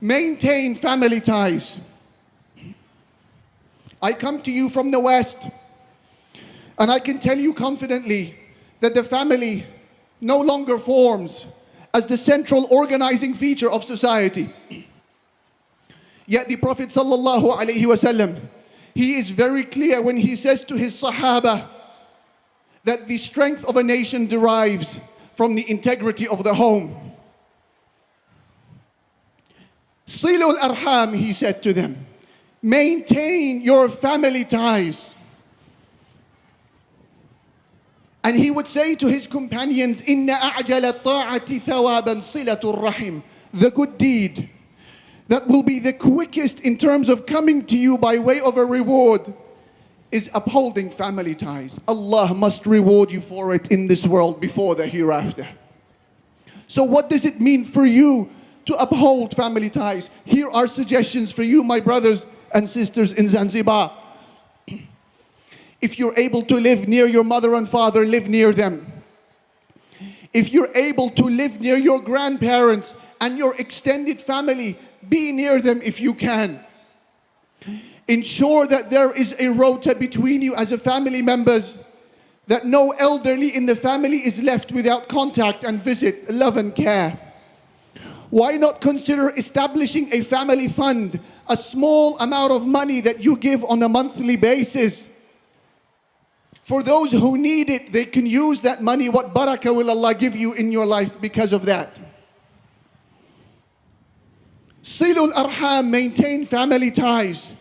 Maintain family ties. I come to you from the West, and I can tell you confidently that the family no longer forms as the central organizing feature of society. Yet the Prophet sallallahu alaihi wasallam, he is very clear when he says to his Sahaba that the strength of a nation derives from the integrity of the home. Silul arham, he said to them, maintain your family ties. And he would say to his companions, Inna a'jala ta'ati thawaban silatul rahim. The good deed that will be the quickest in terms of coming to you by way of a reward is upholding family ties. Allah must reward you for it in this world before the hereafter. So what does it mean for you to uphold family ties? Here are suggestions for you, my brothers and sisters in Zanzibar. If you're able to live near your mother and father, live near them. If you're able to live near your grandparents and your extended family, be near them if you can. Ensure that there is a rota between you as a family members, that no elderly in the family is left without contact and visit, love and care. Why not consider establishing a family fund, a small amount of money that you give on a monthly basis? For those who need it, they can use that money. What barakah will Allah give you in your life because of that? Silul arham, maintain family ties.